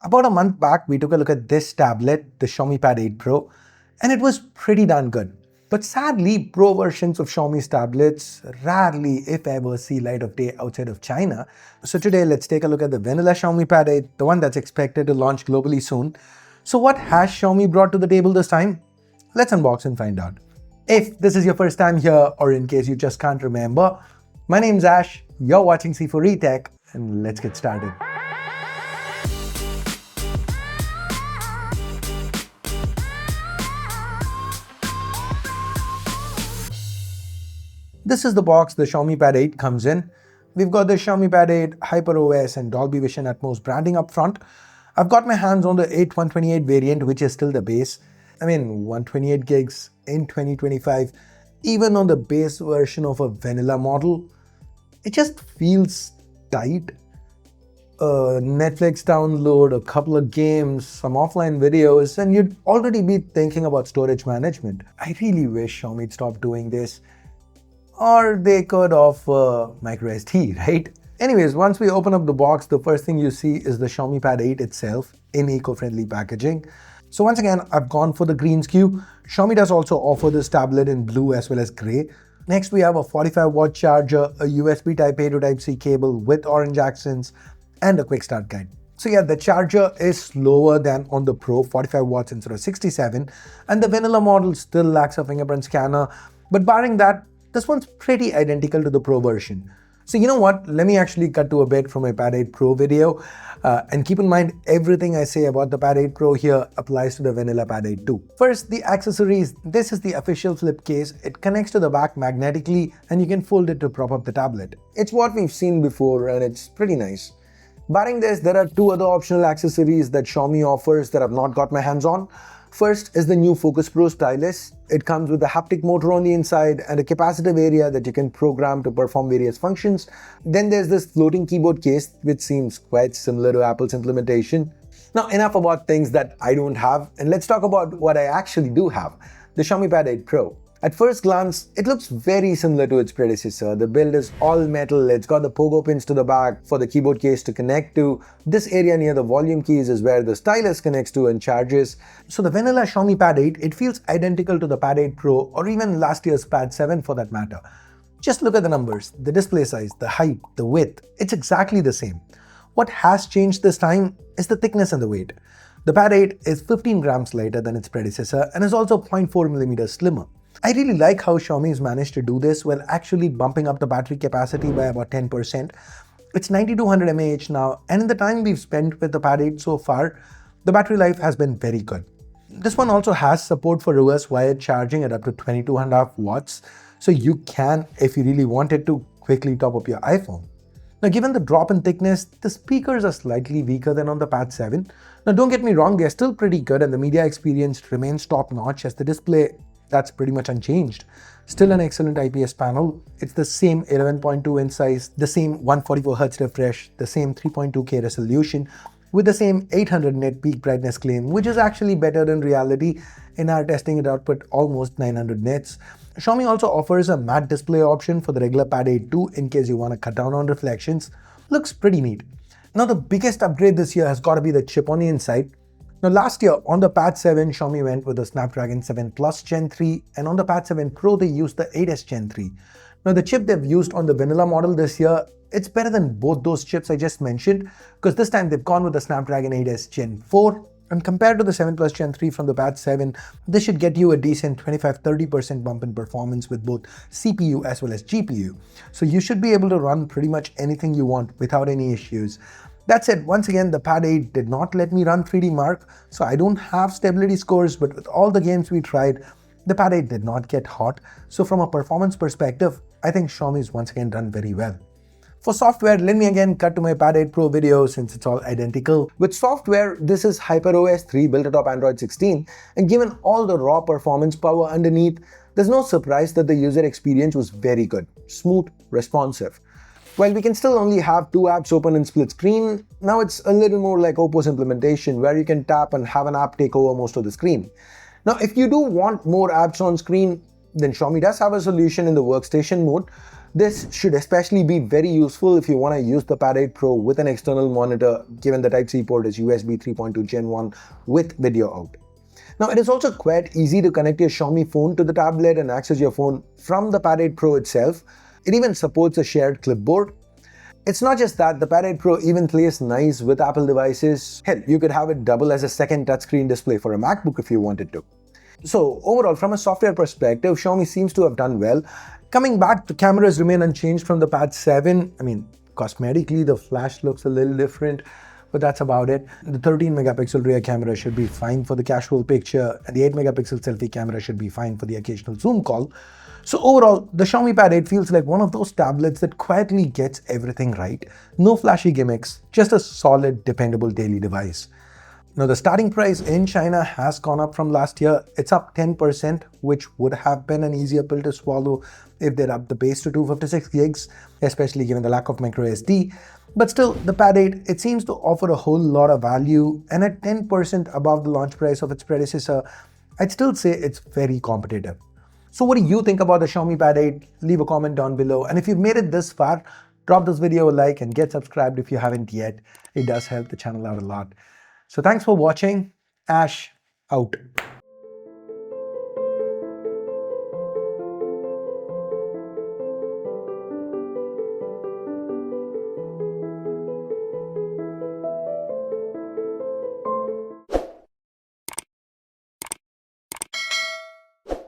About a month back, we took a look at this tablet, the Xiaomi Pad 8 Pro, and it was pretty darn good. But sadly, Pro versions of Xiaomi's tablets rarely, if ever, see light of day outside of China. So today, let's take a look at the vanilla Xiaomi Pad 8, the one that's expected to launch globally soon. So what has Xiaomi brought to the table this time? Let's unbox and find out. If this is your first time here, or in case you just can't remember, my name's Ash, you're watching C4E Tech, and let's get started. This is the box the Xiaomi Pad 8 comes in. We've got the Xiaomi Pad 8 HyperOS and Dolby Vision Atmos branding up front. I've got my hands on the 8128 variant, which is still the base. 128 gigs in 2025, even on the base version of a vanilla model, it just feels tight. Netflix download, a couple of games, some offline videos, and you'd already be thinking about storage management. I really wish Xiaomi stopped doing this. Or they could offer micro SD, right? Anyways, once we open up the box, the first thing you see is the Xiaomi Pad 8 itself in eco-friendly packaging. So once again, I've gone for the green SKU. Xiaomi does also offer this tablet in blue as well as grey. Next, we have a 45-watt charger, a USB Type-A to Type-C cable with orange accents, and a quick start guide. So yeah, the charger is slower than on the Pro, 45 watts instead of 67, and the vanilla model still lacks a fingerprint scanner. But barring that, this one's pretty identical to the Pro version. So you know what, let me actually cut to a bit from my Pad 8 Pro video, and keep in mind everything I say about the Pad 8 Pro here applies to the vanilla Pad 8 too. First, the accessories. This is the official flip case. It connects to the back magnetically and you can fold it to prop up the tablet. It's what we've seen before and it's pretty nice. Barring this, there are two other optional accessories that Xiaomi offers that I've not got my hands on. First is the new Focus Pro stylus. It comes with a haptic motor on the inside and a capacitive area that you can program to perform various functions. Then there's this floating keyboard case, which seems quite similar to Apple's implementation. Now, enough about things that I don't have, and let's talk about what I actually do have, the Xiaomi Pad 8 Pro. At first glance, it looks very similar to its predecessor. The build is all metal, it's got the pogo pins to the back for the keyboard case to connect to. This area near the volume keys is where the stylus connects to and charges. So the vanilla Xiaomi Pad 8, it feels identical to the Pad 8 Pro or even last year's Pad 7 for that matter. Just look at the numbers, the display size, the height, the width, it's exactly the same. What has changed this time is the thickness and the weight. The Pad 8 is 15 grams lighter than its predecessor and is also 0.4 millimeters slimmer. I really like how Xiaomi's managed to do this while actually bumping up the battery capacity by about 10%. It's 9200 mAh now, and in the time we've spent with the Pad 8 so far, the battery life has been very good. This one also has support for reverse wired charging at up to 22.5 watts, so you can, if you really wanted to, quickly top up your iPhone. Now, given the drop in thickness, the speakers are slightly weaker than on the Pad 7. Now, don't get me wrong, they're still pretty good and the media experience remains top-notch as the display that's pretty much unchanged. Still an excellent IPS panel. It's the same 11.2 inch size, the same 144Hz refresh, the same 3.2K resolution, with the same 800 nit peak brightness claim, which is actually better in reality. In our testing, it output almost 900 nits. Xiaomi also offers a matte display option for the regular Pad 8 too, in case you want to cut down on reflections. Looks pretty neat. Now the biggest upgrade this year has got to be the chip on the inside. Now last year on the Pad 7, Xiaomi went with the Snapdragon 7 Plus Gen 3, and on the Pad 7 Pro they used the 8S Gen 3. Now the chip they've used on the vanilla model this year, it's better than both those chips I just mentioned, because this time they've gone with the Snapdragon 8S Gen 4, and compared to the 7 Plus Gen 3 from the Pad 7, this should get you a decent 25-30% bump in performance with both CPU as well as GPU. So you should be able to run pretty much anything you want without any issues. That said, once again, the Pad 8 did not let me run 3D Mark, so I don't have stability scores, but with all the games we tried, the Pad 8 did not get hot. So from a performance perspective, I think Xiaomi's once again done very well. For software, let me again cut to my Pad 8 Pro video since it's all identical. With software, this is HyperOS 3 built atop Android 16, and given all the raw performance power underneath, there's no surprise that the user experience was very good, smooth, responsive. While we can still only have two apps open in split screen, now it's a little more like Oppo's implementation where you can tap and have an app take over most of the screen. Now, if you do want more apps on screen, then Xiaomi does have a solution in the workstation mode. This should especially be very useful if you want to use the Pad 8 Pro with an external monitor, given the Type-C port is USB 3.2 Gen 1 with video out. Now, it is also quite easy to connect your Xiaomi phone to the tablet and access your phone from the Pad 8 Pro itself. It even supports a shared clipboard. It's not just that, the Pad 8 Pro even plays nice with Apple devices. Hell, you could have it double as a second touchscreen display for a MacBook if you wanted to. So overall, from a software perspective, Xiaomi seems to have done well. Coming back, the cameras remain unchanged from the Pad 7. I mean, cosmetically, the flash looks a little different, but that's about it. The 13 megapixel rear camera should be fine for the casual picture, and the 8 megapixel selfie camera should be fine for the occasional Zoom call. So overall, the Xiaomi Pad 8 feels like one of those tablets that quietly gets everything right. No flashy gimmicks, just a solid, dependable daily device. Now, the starting price in China has gone up from last year. It's up 10%, which would have been an easier pill to swallow if they'd up the base to 256 gigs, especially given the lack of micro SD. But still, the Pad 8, it seems to offer a whole lot of value, and at 10% above the launch price of its predecessor, I'd still say it's very competitive. So what do you think about the Xiaomi Pad 8? Leave a comment down below. And if you've made it this far, drop this video a like and get subscribed if you haven't yet. It does help the channel out a lot. So thanks for watching. Ash out.